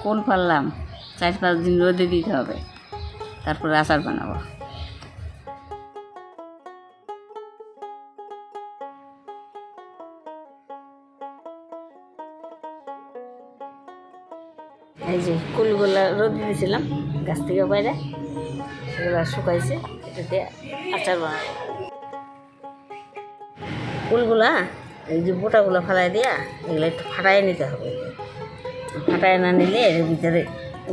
কোল ফেললাম, 4-5 দিন রোদে দিতে হবে, তারপরে আচার বানাবো। এই যে কুলগুলা রোদে দিয়েছিলাম গাছ থেকে বাইরে, সেগুলো শুকাইছে, এটাতে আচার বানাবো। কুলগুলা এই যে বোটাগুলো ফেলাই দিয়া এগুলো একটু ফাটাই নিতে হবে। ফাটায় না নিলে এর ভিতরে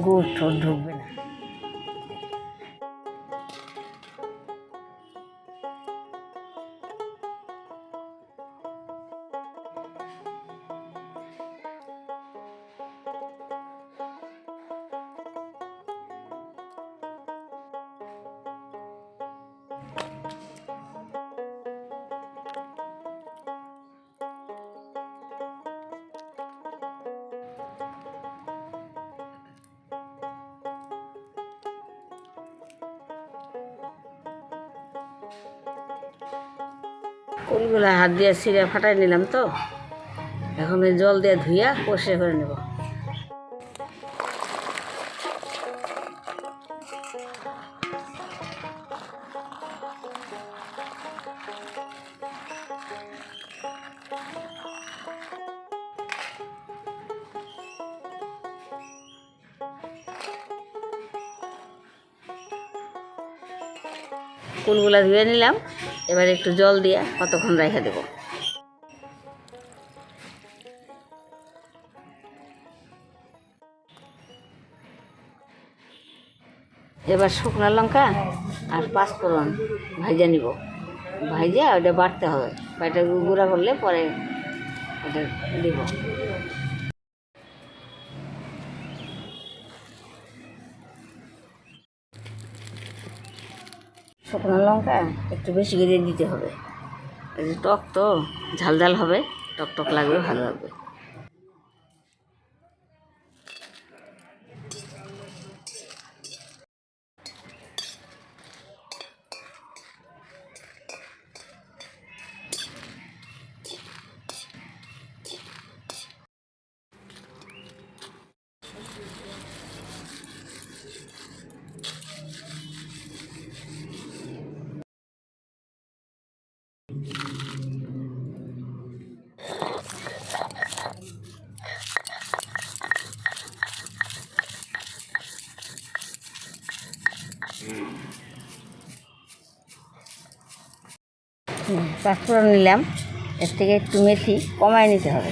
গুড় ঠোঁট ঢুকবে না। কুলগুলো হাত দিয়ে ছিঁড়ে ফাটাই নিলাম, তো এখন ওই জল দিয়ে ধুইয়া পরিষ্কার করে নেব। কুলগুলা ধুয়ে নিলাম, এবার একটু জল দিয়ে কতক্ষণ রেখে দেব। এবার শুকনো লঙ্কা আর 5 ফোড়ন ভাজা নিব, ভাজা ওটা বাটতে হবে, বাটা গুঁড়া করলে পরে ওটা দিব। শুকনো লঙ্কা একটু বেশি করে দিতে হবে, টক তো ঝাল ঝাল হবে, টক টক লাগবে, ভালো লাগবে। পাঁচফোড়ন নিলাম, এর থেকে একটু মেথি কমায় নিতে হবে।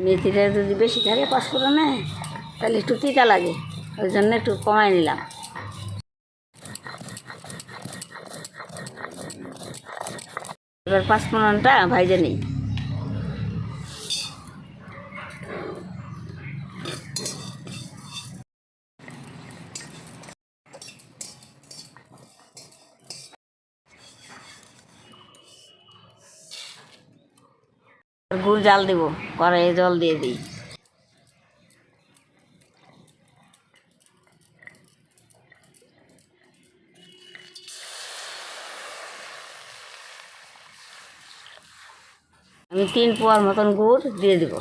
মেথিটা যদি বেশি থাকে পাঁচফোড়নে তাহলে একটু তিতা লাগে, ওই জন্য একটু কমায় নিলাম। এবার পাঁচফোড়নটা ভাইজে নিই। গুড় জাল দেব, কড়াইয়ে জল দিয়ে দিই। আমি 3 পোয়ার মতন গুড় দিয়ে দেব।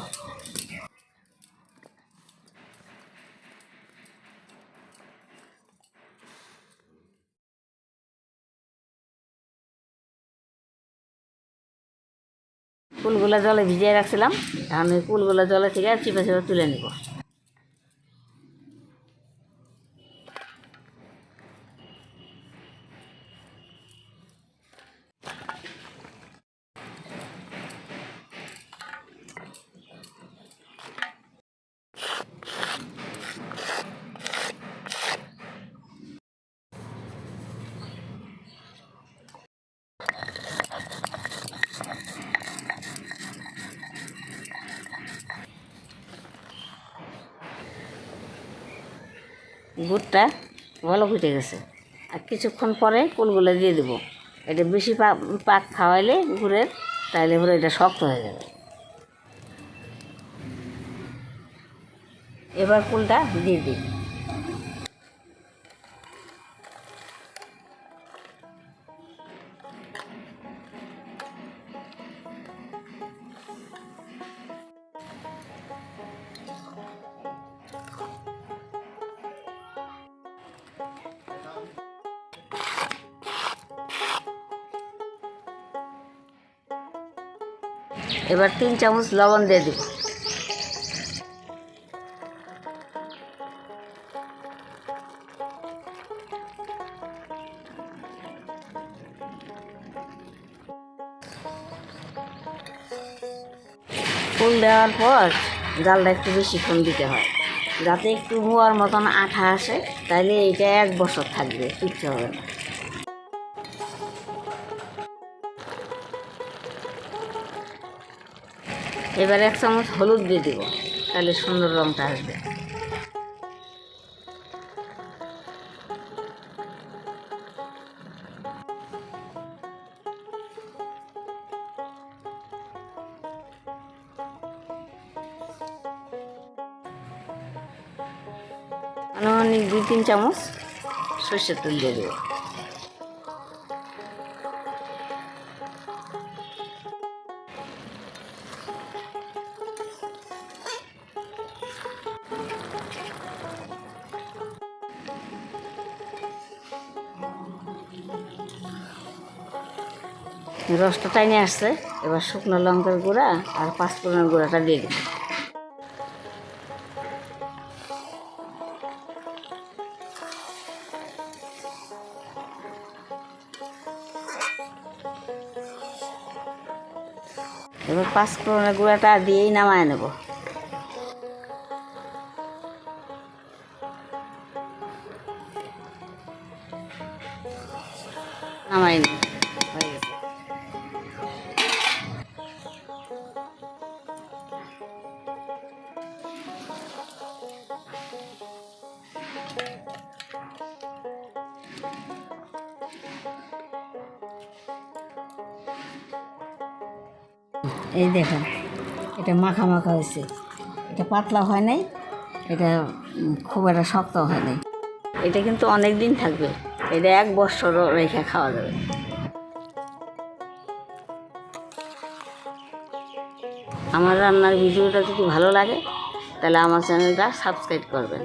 কুলগুলা জলে ভিজিয়ে রাখছিলাম, এখন ওই কুলগুলা জলে থেকে চিপে চিপে তুলে নিব। গুড়টা ভালো ফুটে গেছে, আর কিছুক্ষণ পরে কুলগুলো দিয়ে দেবো। এটা বেশি পাক খাওয়াইলে গুড়ের, তাইলে পরে এটা শক্ত হয়ে যাবে। এবার কুলটা দিয়ে দিই। এবার 3 চামচ লবণ দিয়ে দিব। ফুল দেওয়ার পর জালটা একটু বেশিক্ষণ দিতে হয়, যাতে একটু মোয়ার মতন আঠা আসে, তাইলে এইটা 1 বছর থাকবে, কিচ্ছু হবে না। এবার 1 চামচ হলুদ দিয়ে দিব, তাহলে সুন্দর রঙটা আসবে। আনুমানিক 2-3 চামচ সরষের তেল দিয়ে দেবো। রসটা টাইনে আসছে, এবার শুকনো লঙ্কার গুঁড়া আর 5 ফোড়নের গুঁড়াটা দিয়ে দেবো। এবার 5 ফোড়নের গুঁড়াটা দিয়েই নামায় নেব। নামাই নি, হয়ে গেছে। এই দেখেন, এটা মাখা মাখা হয়েছে, এটা পাতলা হয় নাই, এটা খুব একটা শক্ত হয় নাই। এটা কিন্তু অনেক দিন থাকবে, এটা 1 বছরও রেখে খাওয়া যাবে। আমার রান্নার ভিডিওটা যদি ভালো লাগে, তাহলে আমার চ্যানেলটা সাবস্ক্রাইব করবেন।